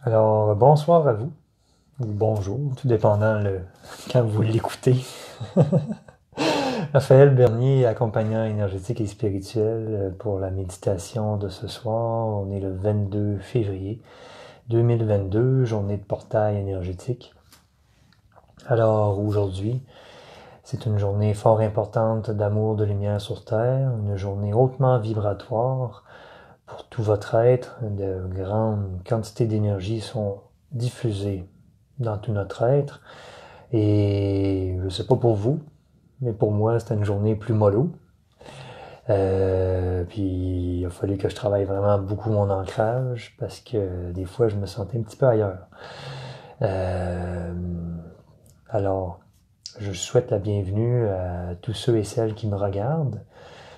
Alors, bonsoir à vous, ou bonjour, tout dépendant quand vous l'écoutez. Raphaël Bernier, accompagnant énergétique et spirituel pour la méditation de ce soir. On est le 22 février 2022, journée de portail énergétique. Alors, aujourd'hui, c'est une journée fort importante d'amour de lumière sur Terre, une journée hautement vibratoire pour tout votre être. De grandes quantités d'énergie sont diffusées dans tout notre être. Et je sais pas pour vous, mais pour moi, c'était une journée plus mollo. Puis il a fallu que je travaille vraiment beaucoup mon ancrage parce que des fois, je me sentais un petit peu ailleurs. Euh, alors, je souhaite la bienvenue à tous ceux et celles qui me regardent.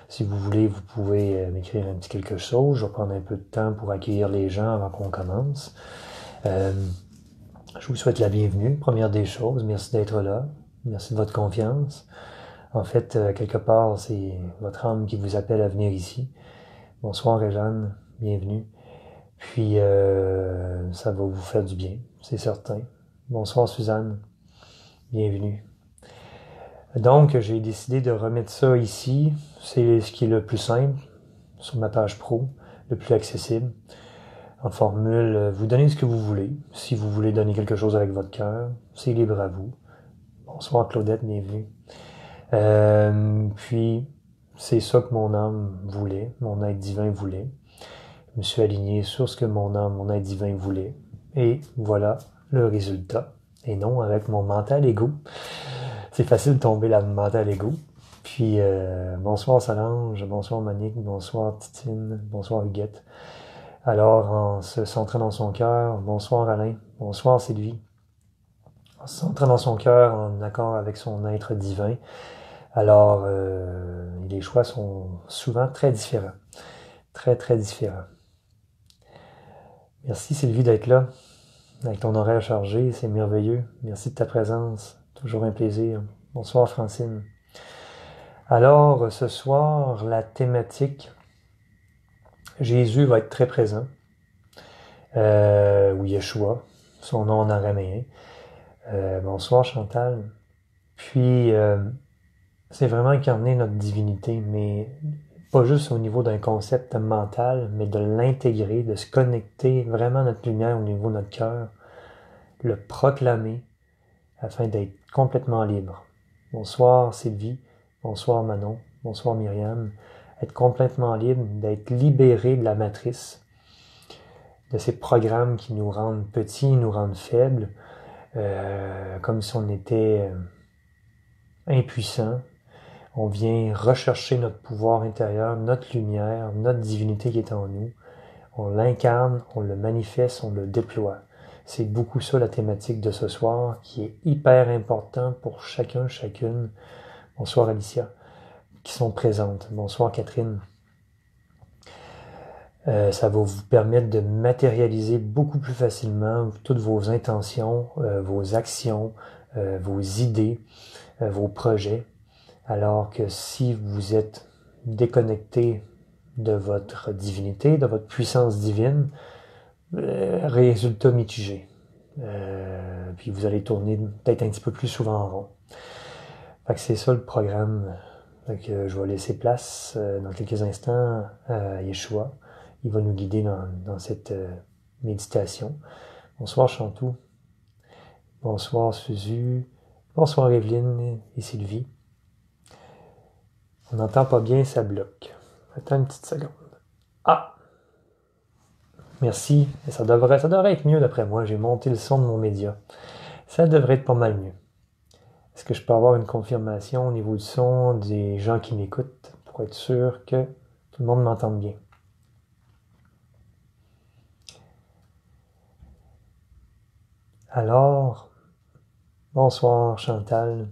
Si vous voulez, vous pouvez m'écrire un petit quelque chose. Je vais prendre un peu de temps pour accueillir les gens avant qu'on commence. Euh, je vous souhaite la bienvenue, première des choses. Merci d'être là. Merci de votre confiance. En fait, quelque part, c'est votre âme qui vous appelle à venir ici. Bonsoir, Réjeanne. Bienvenue. Puis, ça va vous faire du bien, c'est certain. Bonsoir, Suzanne. Bienvenue. Donc, j'ai décidé de remettre ça ici. C'est ce qui est le plus simple sur ma page pro, le plus accessible. En formule, vous donnez ce que vous voulez. Si vous voulez donner quelque chose avec votre cœur, c'est libre à vous. Bonsoir, Claudette. Bienvenue. Puis, c'est ça que mon âme voulait, mon être divin voulait. Je me suis aligné sur ce que mon âme, mon être divin voulait. Et voilà le résultat. Et non avec mon mental ego. C'est facile de tomber dans le mental ego. Puis, bonsoir Solange, bonsoir Monique, bonsoir Titine, bonsoir Huguette. Alors, en se centrant dans son cœur, bonsoir Alain, bonsoir Sylvie. En se centrant dans son cœur, en accord avec son être divin, alors, les choix sont souvent très différents. Très, très différents. Merci Sylvie d'être là. Avec ton horaire chargé, c'est merveilleux. Merci de ta présence. Toujours un plaisir. Bonsoir Francine. Alors, ce soir, la thématique, Jésus va être très présent. Ou Yeshua, son nom en araméen. Bonsoir Chantal. Puis, c'est vraiment incarner notre divinité, mais pas juste au niveau d'un concept mental, mais de l'intégrer, de se connecter vraiment à notre lumière au niveau de notre cœur, le proclamer afin d'être complètement libre. Bonsoir Sylvie, bonsoir Manon, bonsoir Myriam. Être complètement libre, d'être libéré de la matrice, de ces programmes qui nous rendent petits, nous rendent faibles, comme si on était impuissant. On vient rechercher notre pouvoir intérieur, notre lumière, notre divinité qui est en nous. On l'incarne, on le manifeste, on le déploie. C'est beaucoup ça la thématique de ce soir, qui est hyper important pour chacun, chacune. Bonsoir Alicia, qui sont présentes. Bonsoir Catherine. Ça va vous permettre de matérialiser beaucoup plus facilement toutes vos intentions, vos actions, vos idées, vos projets. Alors que si vous êtes déconnecté de votre divinité, de votre puissance divine, résultat mitigé. Puis vous allez tourner peut-être un petit peu plus souvent en rond. Fait que c'est ça le programme. Fait que je vais laisser place dans quelques instants à Yeshua. Il va nous guider dans cette méditation. Bonsoir Chantou. Bonsoir Suzu. Bonsoir Evelyne et Sylvie. On n'entend pas bien, ça bloque. Attends une petite seconde. Ah! Merci. Ça devrait être mieux d'après moi. J'ai monté le son de mon média. Ça devrait être pas mal mieux. Est-ce que je peux avoir une confirmation au niveau du son des gens qui m'écoutent pour être sûr que tout le monde m'entende bien? Alors, bonsoir Chantal.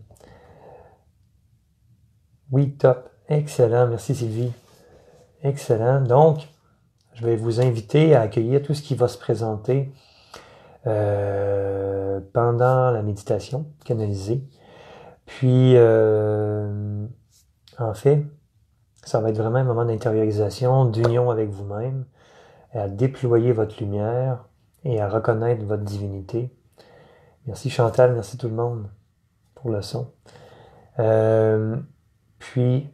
Oui, top. Excellent. Merci Sylvie. Excellent. Donc, je vais vous inviter à accueillir tout ce qui va se présenter pendant la méditation canalisée. Puis, en fait, ça va être vraiment un moment d'intériorisation, d'union avec vous-même, à déployer votre lumière et à reconnaître votre divinité. Merci Chantal, merci tout le monde pour le son. Puis,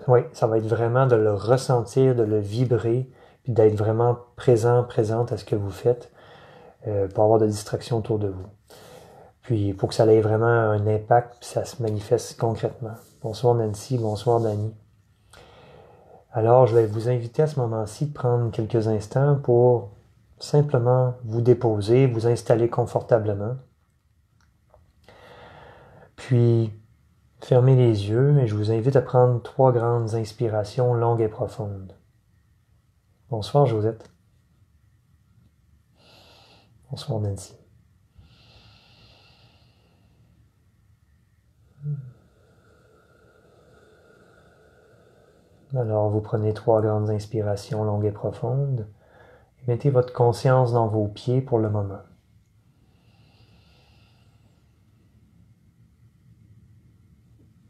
oui, ça va être vraiment de le ressentir, de le vibrer, puis d'être vraiment présente à ce que vous faites, pour avoir de distractions autour de vous. Puis, pour que ça ait vraiment un impact, puis ça se manifeste concrètement. Bonsoir Nancy, bonsoir Dani. Alors, je vais vous inviter à ce moment-ci de prendre quelques instants pour simplement vous déposer, vous installer confortablement. Puis, fermez les yeux et je vous invite à prendre 3 grandes inspirations longues et profondes. Bonsoir Josette. Bonsoir Nancy. Alors, vous prenez 3 grandes inspirations longues et profondes et mettez votre conscience dans vos pieds pour le moment.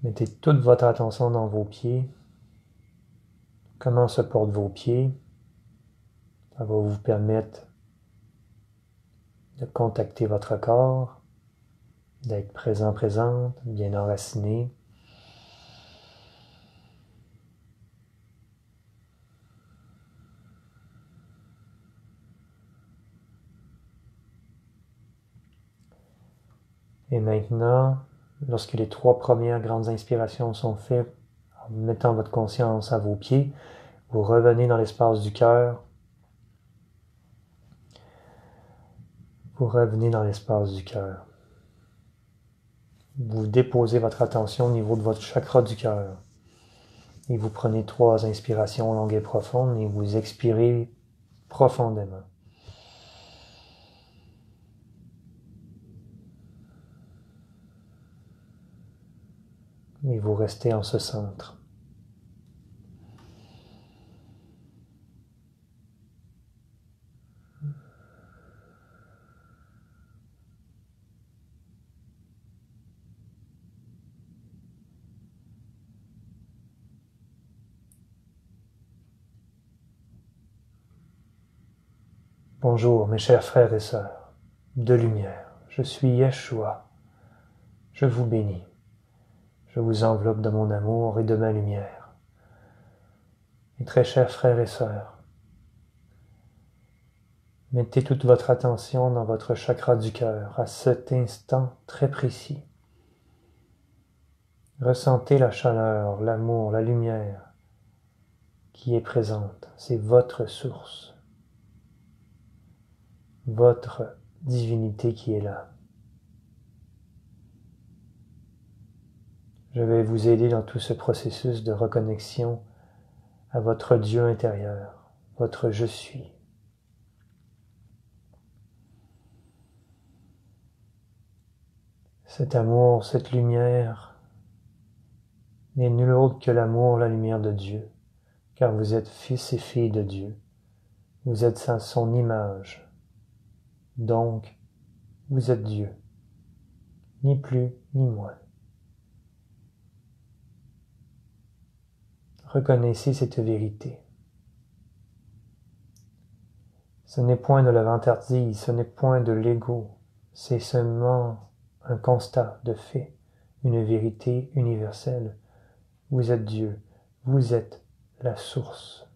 Mettez toute votre attention dans vos pieds. Comment se portent vos pieds? Ça va vous permettre de contacter votre corps, d'être présente, bien enraciné. Et maintenant, lorsque les 3 premières grandes inspirations sont faites, en mettant votre conscience à vos pieds, vous revenez dans l'espace du cœur. Vous revenez dans l'espace du cœur. Vous déposez votre attention au niveau de votre chakra du cœur. Et vous prenez 3 inspirations longues et profondes et vous expirez profondément. Et vous restez en ce centre. Bonjour mes chers frères et sœurs de lumière, je suis Yeshua, je vous bénis, je vous enveloppe de mon amour et de ma lumière. Mes très chers frères et sœurs, mettez toute votre attention dans votre chakra du cœur à cet instant très précis. Ressentez la chaleur, l'amour, la lumière qui est présente, c'est votre source. Votre divinité qui est là. Je vais vous aider dans tout ce processus de reconnexion à votre Dieu intérieur, votre je suis. Cet amour, cette lumière n'est nul autre que l'amour, la lumière de Dieu, car vous êtes fils et filles de Dieu. Vous êtes à son image. Donc, vous êtes Dieu, ni plus ni moins. Reconnaissez cette vérité. Ce n'est point de la vantardise, ce n'est point de l'ego, c'est seulement un constat de fait, une vérité universelle. Vous êtes Dieu, vous êtes la source.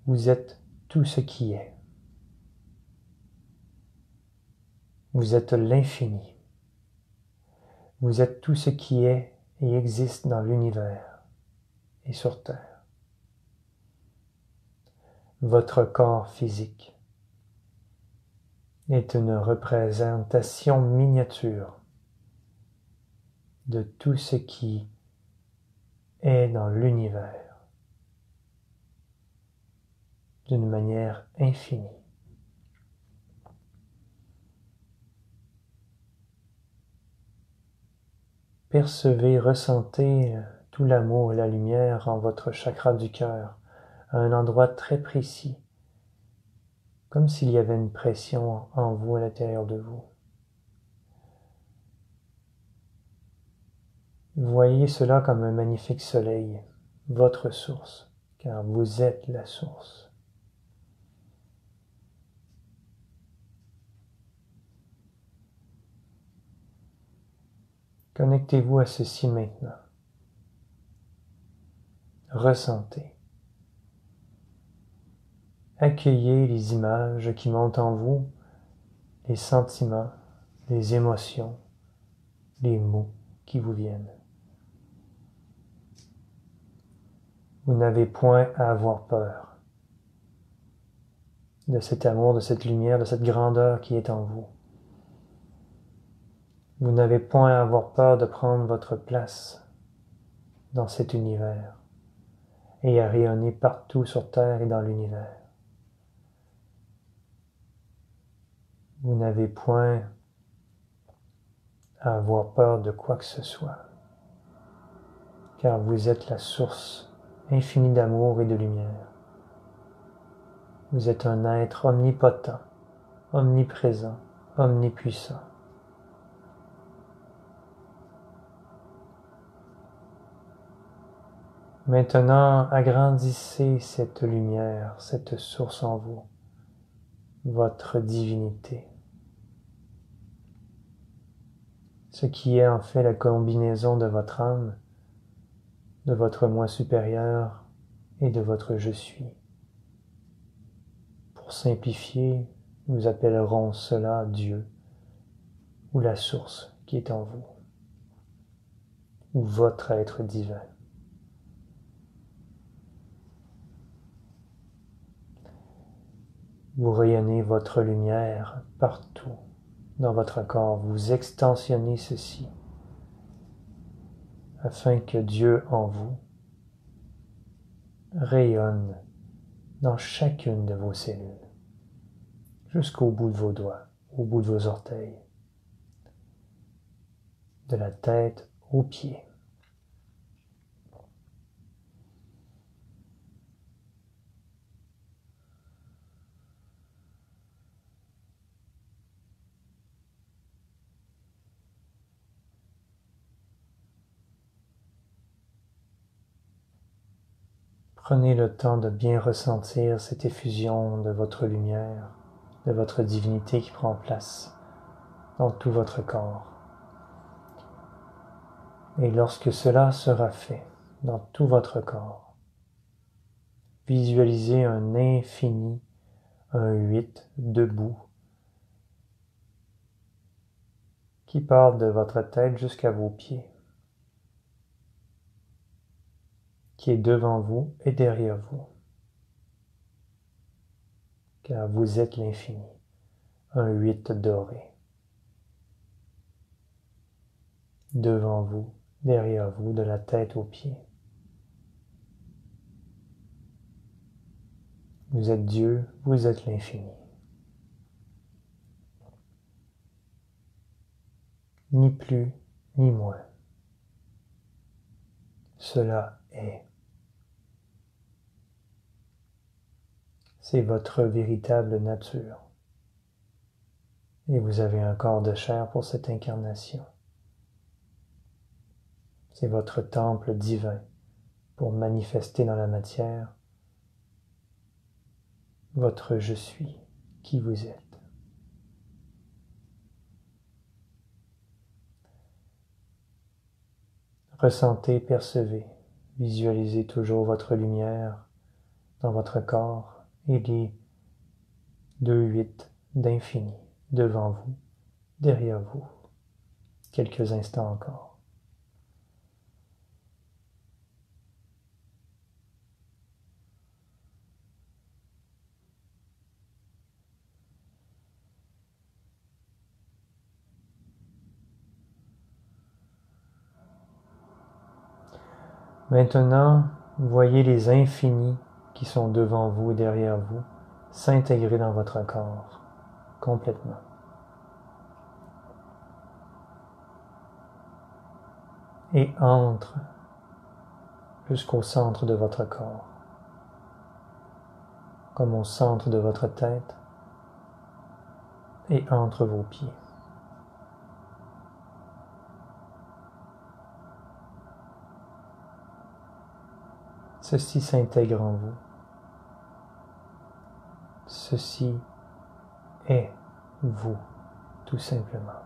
Vous êtes tout ce qui est. Vous êtes l'infini. Vous êtes tout ce qui est et existe dans l'univers et sur terre. Votre corps physique est une représentation miniature de tout ce qui est dans l'univers d'une manière infinie. Percevez, ressentez tout l'amour et la lumière en votre chakra du cœur, à un endroit très précis, comme s'il y avait une pression en vous à l'intérieur de vous. Voyez cela comme un magnifique soleil, votre source, car vous êtes la source. Connectez-vous à ceci maintenant. Ressentez. Accueillez les images qui montent en vous, les sentiments, les émotions, les mots qui vous viennent. Vous n'avez point à avoir peur de cet amour, de cette lumière, de cette grandeur qui est en vous. Vous n'avez point à avoir peur de prendre votre place dans cet univers et à rayonner partout sur Terre et dans l'univers. Vous n'avez point à avoir peur de quoi que ce soit, car vous êtes la source infinie d'amour et de lumière. Vous êtes un être omnipotent, omniprésent, omnipuissant. Maintenant, agrandissez cette lumière, cette source en vous, votre divinité. Ce qui est en fait la combinaison de votre âme, de votre moi supérieur et de votre je suis. Pour simplifier, nous appellerons cela Dieu, ou la source qui est en vous, ou votre être divin. Vous rayonnez votre lumière partout dans votre corps, vous extensionnez ceci, afin que Dieu en vous rayonne dans chacune de vos cellules, jusqu'au bout de vos doigts, au bout de vos orteils, de la tête aux pieds. Prenez le temps de bien ressentir cette effusion de votre lumière, de votre divinité qui prend place dans tout votre corps. Et lorsque cela sera fait dans tout votre corps, visualisez un infini, un 8 debout, qui part de votre tête jusqu'à vos pieds, qui est devant vous et derrière vous, car vous êtes l'infini, un 8 doré. Devant vous, derrière vous, de la tête aux pieds. Vous êtes Dieu, vous êtes l'infini. Ni plus, ni moins. Cela est. C'est votre véritable nature. Et vous avez un corps de chair pour cette incarnation. C'est votre temple divin pour manifester dans la matière votre je suis, qui vous êtes. Ressentez, percevez, visualisez toujours votre lumière dans votre corps et les 2-8 d'infini devant vous, derrière vous. Quelques instants encore. Maintenant, voyez les infinis qui sont devant vous et derrière vous s'intégrer dans votre corps complètement. Et entrent jusqu'au centre de votre corps, comme au centre de votre tête, et entre vos pieds. Ceci s'intègre en vous. Ceci est vous, tout simplement.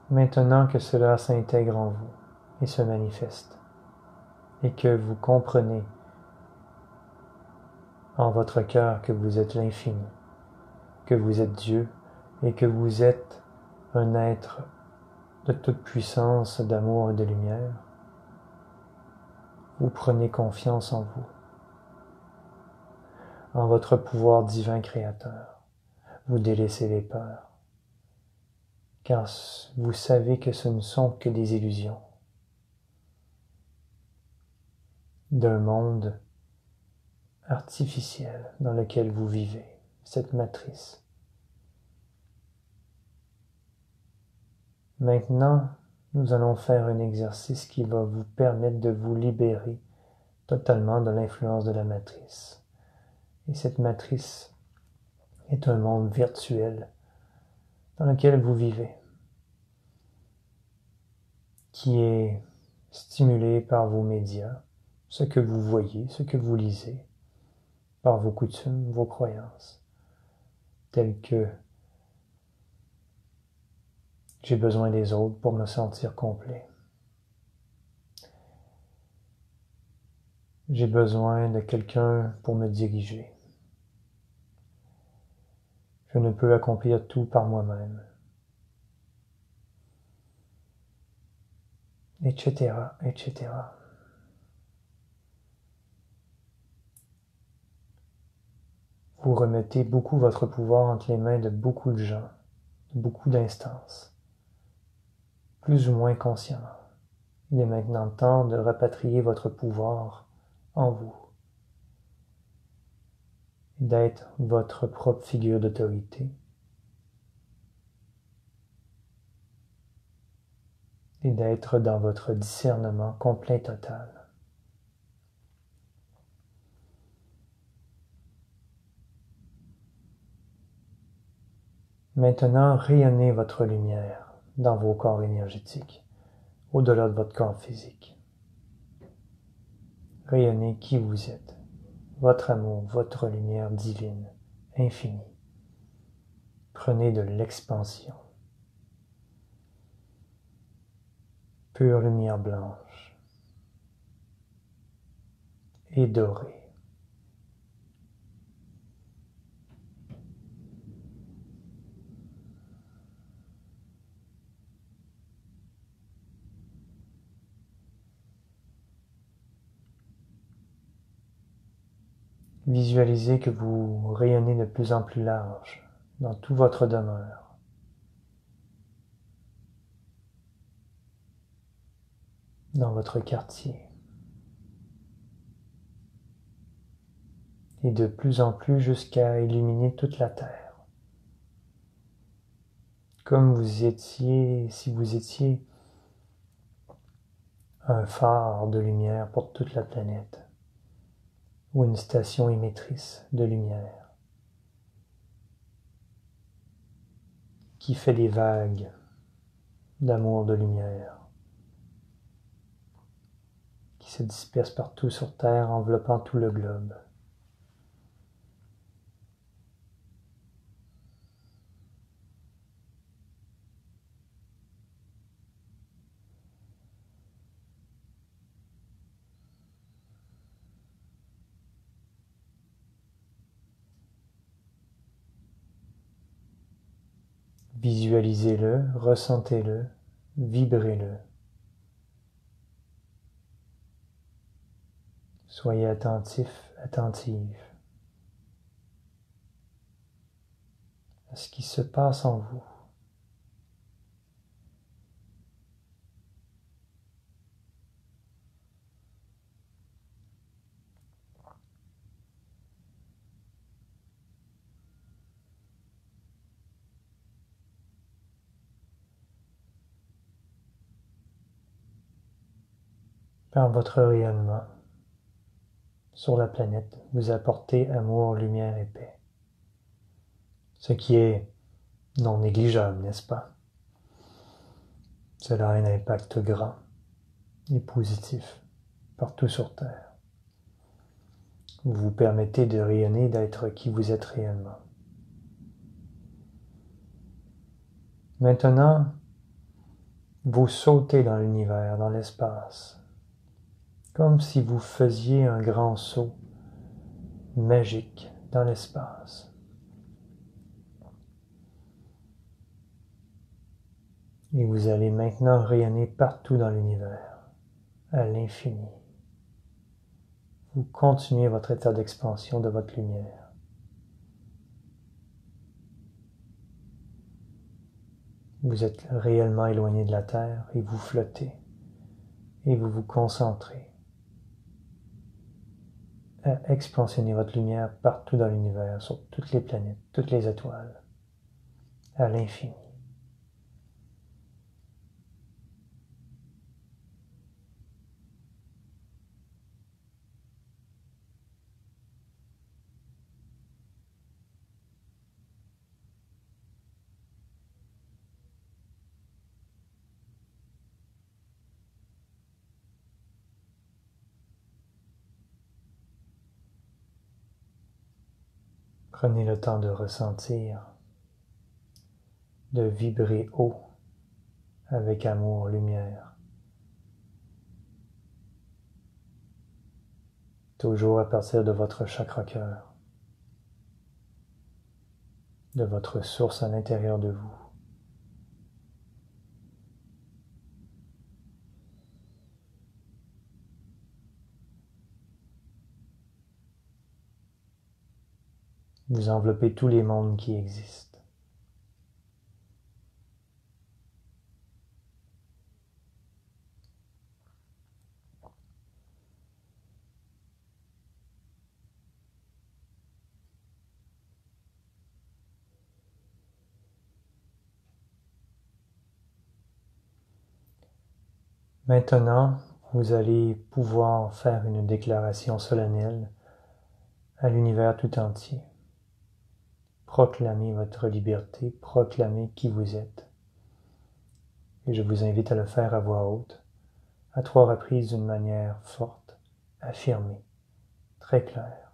Maintenant que cela s'intègre en vous et se manifeste, et que vous comprenez en votre cœur que vous êtes l'infini, que vous êtes Dieu et que vous êtes un être de toute puissance, d'amour et de lumière, vous prenez confiance en vous, en votre pouvoir divin créateur. Vous délaissez les peurs, car vous savez que ce ne sont que des illusions d'un monde artificiel dans lequel vous vivez, cette matrice. Maintenant, nous allons faire un exercice qui va vous permettre de vous libérer totalement de l'influence de la matrice. Et cette matrice est un monde virtuel dans lequel vous vivez, qui est stimulé par vos médias, ce que vous voyez, ce que vous lisez, par vos coutumes, vos croyances, telles que j'ai besoin des autres pour me sentir complet. J'ai besoin de quelqu'un pour me diriger. Je ne peux accomplir tout par moi-même. Etc., etc. Vous remettez beaucoup votre pouvoir entre les mains de beaucoup de gens, de beaucoup d'instances, plus ou moins consciemment. Il est maintenant temps de rapatrier votre pouvoir en vous, d'être votre propre figure d'autorité, et d'être dans votre discernement complet et total. Maintenant, rayonnez votre lumière dans vos corps énergétiques, au-delà de votre corps physique. Rayonnez qui vous êtes, votre amour, votre lumière divine, infinie. Prenez de l'expansion. Pure lumière blanche et dorée. Visualisez que vous rayonnez de plus en plus large dans toute votre demeure. Dans votre quartier. Et de plus en plus jusqu'à illuminer toute la Terre. Comme vous étiez, si vous étiez un phare de lumière pour toute la planète, ou une station émettrice de lumière, qui fait des vagues d'amour de lumière, qui se dispersent partout sur Terre, enveloppant tout le globe. Visualisez-le, ressentez-le, vibrez-le. Soyez attentif, attentive à ce qui se passe en vous. Par votre rayonnement sur la planète, vous apportez amour, lumière et paix. Ce qui est non négligeable, n'est-ce pas? Cela a un impact grand et positif partout sur Terre. Vous vous permettez de rayonner, d'être qui vous êtes réellement. Maintenant, Vous sautez dans l'univers, dans l'espace, comme si vous faisiez un grand saut magique dans l'espace. Et vous allez maintenant rayonner partout dans l'univers, à l'infini. Vous continuez votre état d'expansion de votre lumière. Vous êtes réellement éloigné de la Terre et vous flottez. Et vous vous concentrez à expansionner votre lumière partout dans l'univers, sur toutes les planètes, toutes les étoiles, à l'infini. Prenez le temps de ressentir, de vibrer haut avec amour, lumière. Toujours à partir de votre chakra-cœur, de votre source à l'intérieur de vous. Vous enveloppez tous les mondes qui existent. Maintenant, vous allez pouvoir faire une déclaration solennelle à l'univers tout entier. Proclamez votre liberté, proclamez qui vous êtes. Et je vous invite à le faire à voix haute, à 3 reprises d'une manière forte, affirmée, très claire.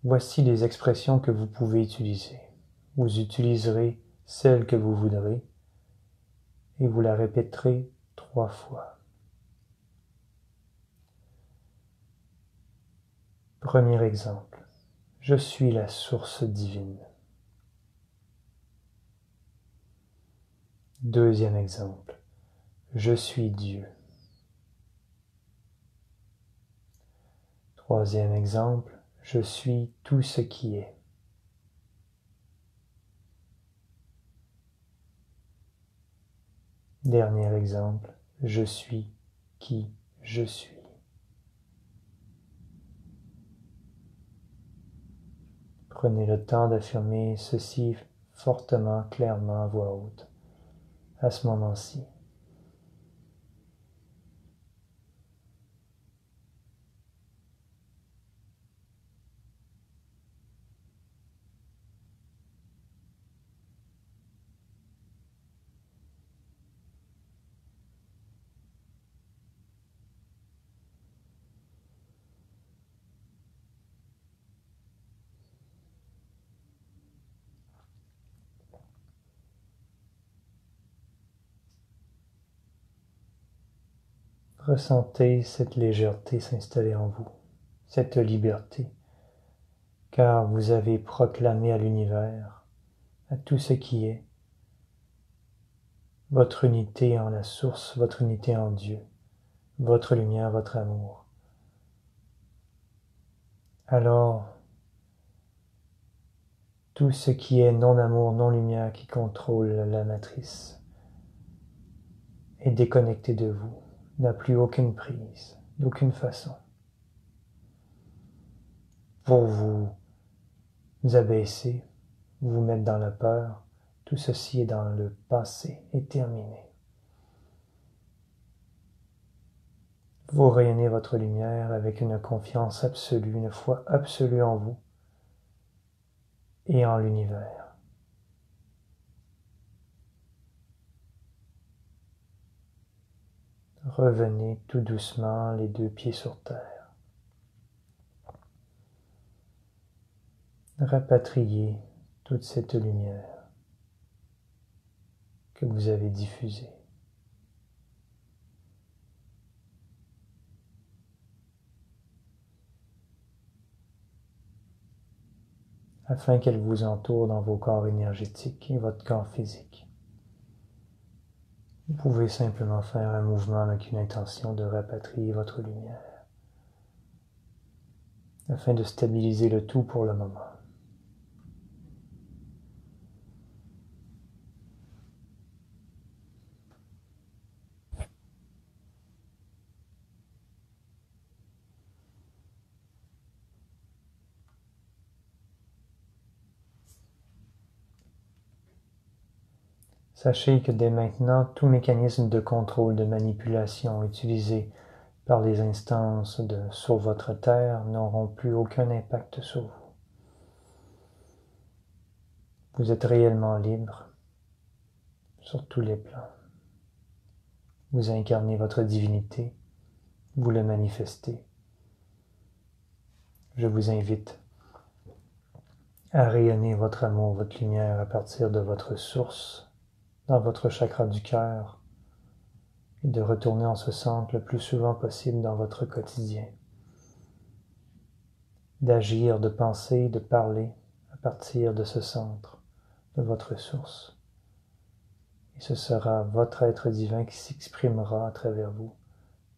Voici les expressions que vous pouvez utiliser. Vous utiliserez celle que vous voudrez et vous la répéterez 3 fois. Premier exemple. Je suis la source divine. Deuxième exemple. Je suis Dieu. Troisième exemple. Je suis tout ce qui est. Dernier exemple. Je suis qui je suis. Prenez le temps d'affirmer ceci fortement, clairement à voix haute, à ce moment-ci. Ressentez cette légèreté s'installer en vous, cette liberté, car vous avez proclamé à l'univers, à tout ce qui est, votre unité en la source, votre unité en Dieu, votre lumière, votre amour. Alors, tout ce qui est non-amour, non-lumière qui contrôle la matrice est déconnecté de vous, n'a plus aucune prise, d'aucune façon. Pour vous abaisser, vous mettre dans la peur, tout ceci est dans le passé et terminé. Vous rayonnez votre lumière avec une confiance absolue, une foi absolue en vous et en l'univers. Revenez tout doucement, les 2 pieds sur terre. Rapatriez toute cette lumière que vous avez diffusée. Afin qu'elle vous entoure dans vos corps énergétiques et votre corps physique. Vous pouvez simplement faire un mouvement avec une intention de rapatrier votre lumière, afin de stabiliser le tout pour le moment. Sachez que dès maintenant, tout mécanisme de contrôle, de manipulation utilisé par les instances sur votre Terre n'auront plus aucun impact sur vous. Vous êtes réellement libre sur tous les plans. Vous incarnez votre divinité, vous le manifestez. Je vous invite à rayonner votre amour, votre lumière à partir de votre source, dans votre chakra du cœur, et de retourner en ce centre le plus souvent possible dans votre quotidien. D'agir, de penser, de parler à partir de ce centre, de votre source. Et ce sera votre être divin qui s'exprimera à travers vous,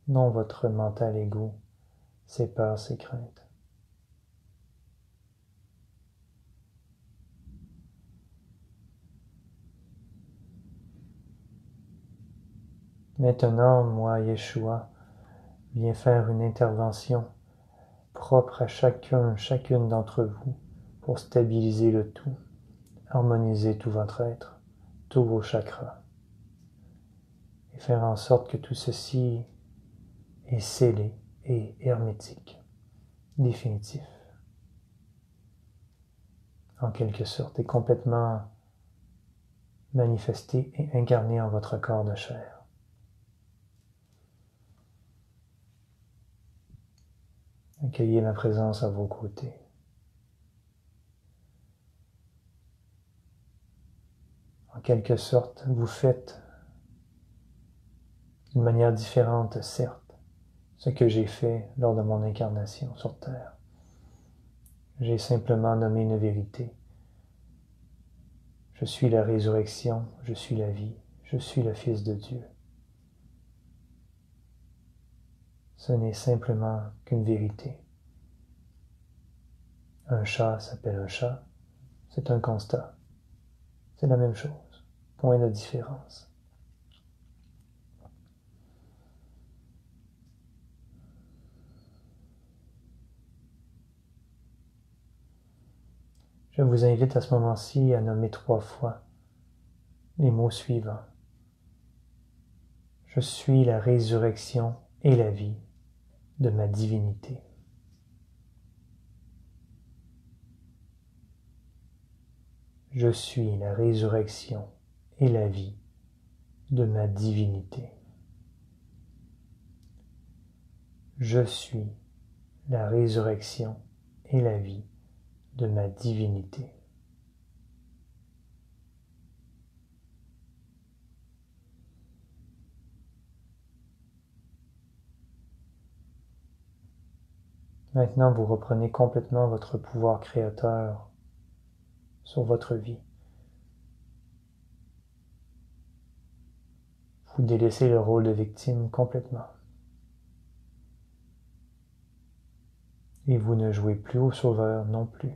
non votre mental ego, ses peurs, ses craintes. Maintenant, moi, Yeshua, viens faire une intervention propre à chacune d'entre vous pour stabiliser le tout, harmoniser tout votre être, tous vos chakras, et faire en sorte que tout ceci est scellé et hermétique, définitif, en quelque sorte, et complètement manifesté et incarné en votre corps de chair. Accueillez ma présence à vos côtés. En quelque sorte, vous faites d'une manière différente, certes, ce que j'ai fait lors de mon incarnation sur Terre. J'ai simplement nommé une vérité. Je suis la résurrection, je suis la vie, je suis le Fils de Dieu. Ce n'est simplement qu'une vérité. Un chat s'appelle un chat, c'est un constat. C'est la même chose, point de différence. Je vous invite à ce moment-ci à nommer 3 fois les mots suivants. Je suis la résurrection et la vie de ma divinité. Je suis la résurrection et la vie de ma divinité. Je suis la résurrection et la vie de ma divinité. Maintenant, vous reprenez complètement votre pouvoir créateur sur votre vie. Vous délaissez le rôle de victime complètement. Et vous ne jouez plus au sauveur non plus,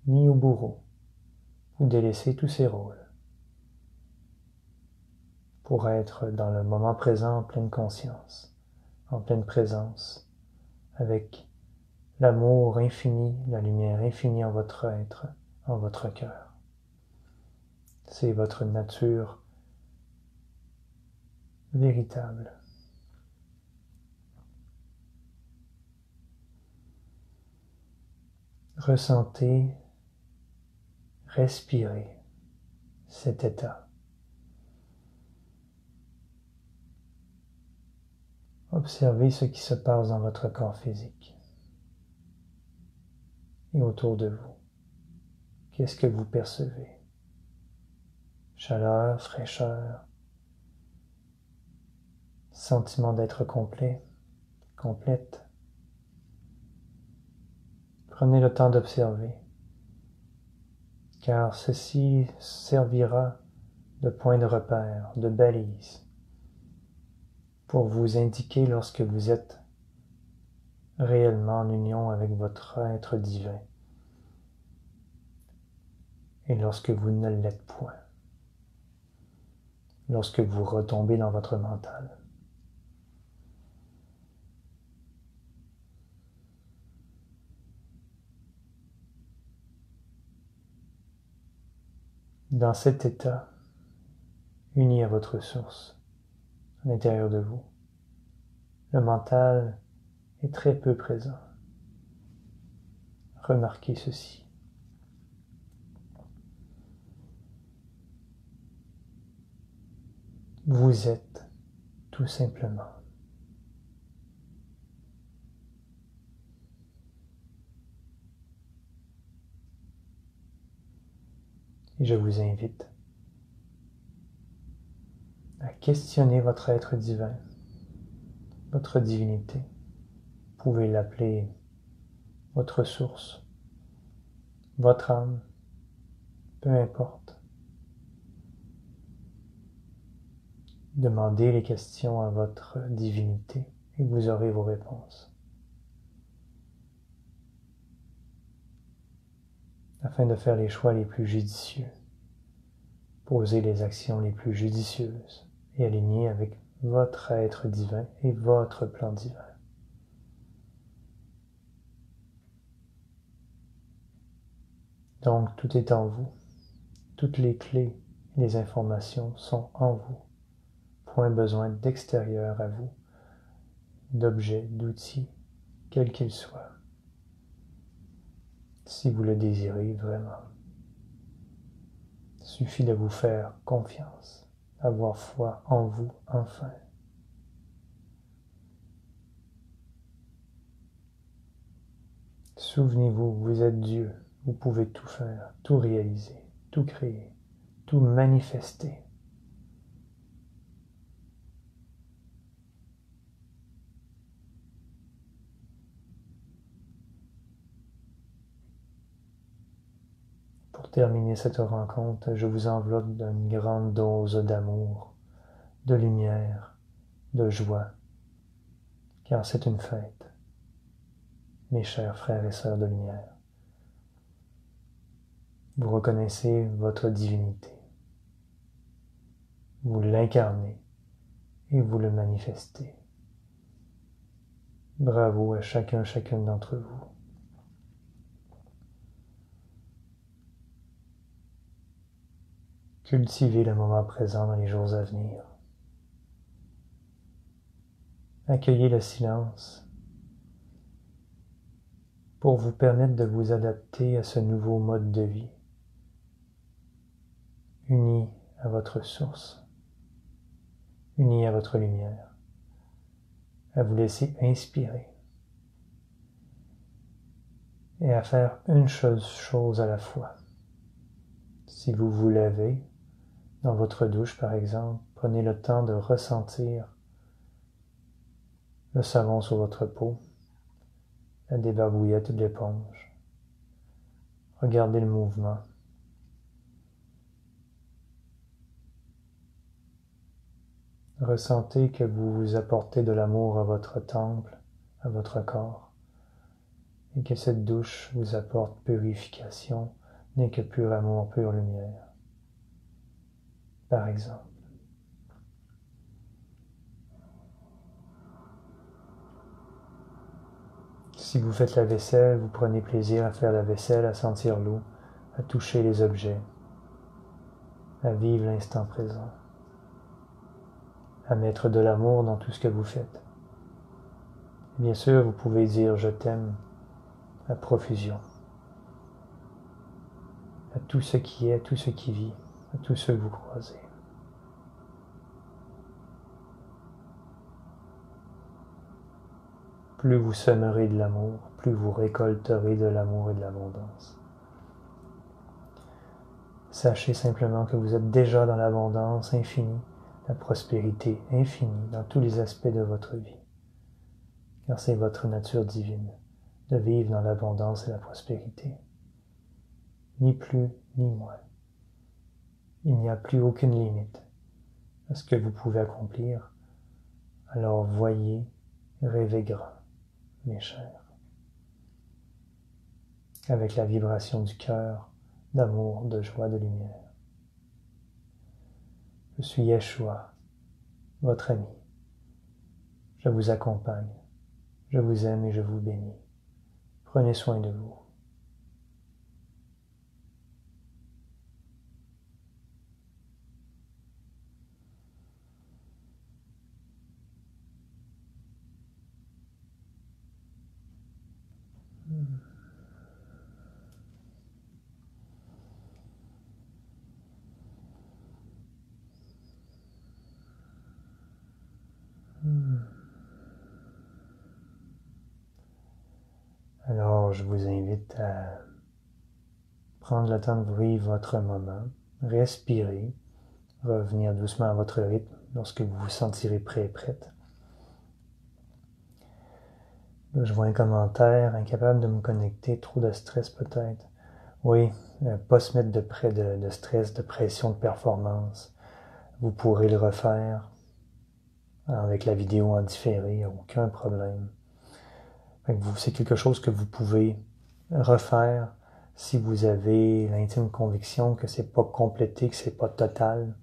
ni au bourreau. Vous délaissez tous ces rôles pour être dans le moment présent en pleine conscience, en pleine présence, avec l'amour infini, la lumière infinie en votre être, en votre cœur. C'est votre nature véritable. Ressentez, respirez cet état. Observez ce qui se passe dans votre corps physique et autour de vous. Qu'est-ce que vous percevez? chaleur, fraîcheur, sentiment d'être complet, complète. Prenez le temps d'observer, car ceci servira de point de repère, de balise, pour vous indiquer lorsque vous êtes réellement en union avec votre être divin et lorsque vous ne l'êtes point, lorsque vous retombez dans votre mental. Dans cet état, uni à votre source, à l'intérieur de vous, le mental est très peu présent. Remarquez ceci. Vous êtes tout simplement. Et je vous invite à questionner votre être divin, votre divinité. Vous pouvez l'appeler votre source, votre âme, peu importe. Demandez les questions à votre divinité et vous aurez vos réponses. Afin de faire les choix les plus judicieux, posez les actions les plus judicieuses et alignées avec votre être divin et votre plan divin. Donc, tout est en vous. Toutes les clés et les informations sont en vous. Point besoin d'extérieur à vous, d'objets, d'outils, quels qu'ils soient. Si vous le désirez vraiment. Il suffit de vous faire confiance, avoir foi en vous enfin. Souvenez-vous, vous êtes Dieu, vous pouvez tout faire, tout réaliser, tout créer, tout manifester. Pour terminer cette rencontre, je vous enveloppe d'une grande dose d'amour, de lumière, de joie, car c'est une fête, mes chers frères et sœurs de lumière. Vous reconnaissez votre divinité, vous l'incarnez et vous le manifestez. Bravo à chacune d'entre vous. Cultivez le moment présent dans les jours à venir. Accueillez le silence pour vous permettre de vous adapter à ce nouveau mode de vie, uni à votre source, uni à votre lumière, à vous laisser inspirer et à faire une chose à la fois. Si vous vous lavez, dans votre douche par exemple, prenez le temps de ressentir le savon sur votre peau, la débarbouillette de l'éponge. Regardez le mouvement. Ressentez que vous vous apportez de l'amour à votre temple, à votre corps, et que cette douche vous apporte purification, n'est que pur amour, pure lumière. Par exemple. Si vous faites la vaisselle, vous prenez plaisir à faire la vaisselle, à sentir l'eau, à toucher les objets, à vivre l'instant présent, à mettre de l'amour dans tout ce que vous faites. Bien sûr, vous pouvez dire « je t'aime » à profusion, à tout ce qui est, tout ce qui vit, à tous ceux que vous croisez. Plus vous sèmerez de l'amour, plus vous récolterez de l'amour et de l'abondance. Sachez simplement que vous êtes déjà dans l'abondance infinie, la prospérité infinie dans tous les aspects de votre vie. Car c'est votre nature divine de vivre dans l'abondance et la prospérité. Ni plus, ni moins. Il n'y a plus aucune limite à ce que vous pouvez accomplir. Alors voyez, rêvez grand, mes chers. Avec la vibration du cœur, d'amour, de joie, de lumière. Je suis Yeshua, votre ami. Je vous accompagne, je vous aime et je vous bénis. Prenez soin de vous. Alors, je vous invite à prendre le temps de vivre votre moment, respirer, revenir doucement à votre rythme lorsque vous vous sentirez prêt et prête. Là, je vois un commentaire, incapable de me connecter, trop de stress peut-être. Oui, pas se mettre de stress, de pression, de performance. Vous pourrez le refaire avec la vidéo en différé, il n'y a aucun problème. C'est quelque chose que vous pouvez refaire si vous avez l'intime conviction que c'est pas complété, que c'est pas total.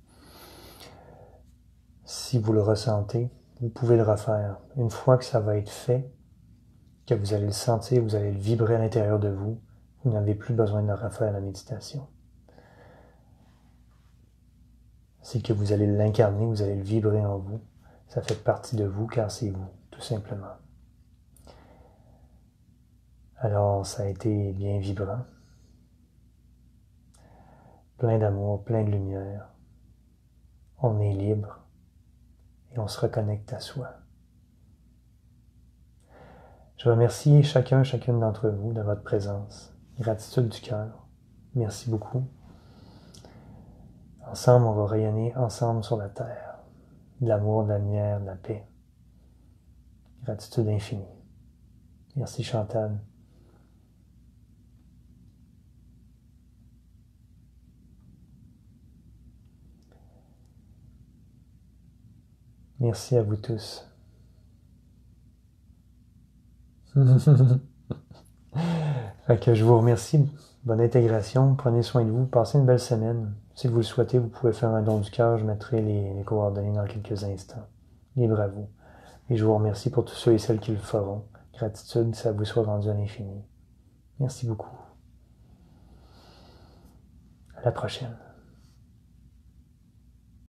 Si vous le ressentez, vous pouvez le refaire. Une fois que ça va être fait, que vous allez le sentir, vous allez le vibrer à l'intérieur de vous, vous n'avez plus besoin de refaire la méditation. C'est que vous allez l'incarner, vous allez le vibrer en vous. Ça fait partie de vous car c'est vous, tout simplement. Alors, ça a été bien vibrant. Plein d'amour, plein de lumière. On est libre et on se reconnecte à soi. Je remercie chacune d'entre vous de votre présence. Gratitude du cœur. Merci beaucoup. Ensemble, on va rayonner ensemble sur la terre. De l'amour, de la lumière, de la paix. Gratitude infinie. Merci Chantal. Merci à vous tous. Fait que je vous remercie. Bonne intégration. Prenez soin de vous. Passez une belle semaine. Si vous le souhaitez, vous pouvez faire un don du cœur. Je mettrai les coordonnées dans quelques instants. Libre à vous. Et je vous remercie pour tous ceux et celles qui le feront. Gratitude, ça vous soit rendu à l'infini. Merci beaucoup. À la prochaine.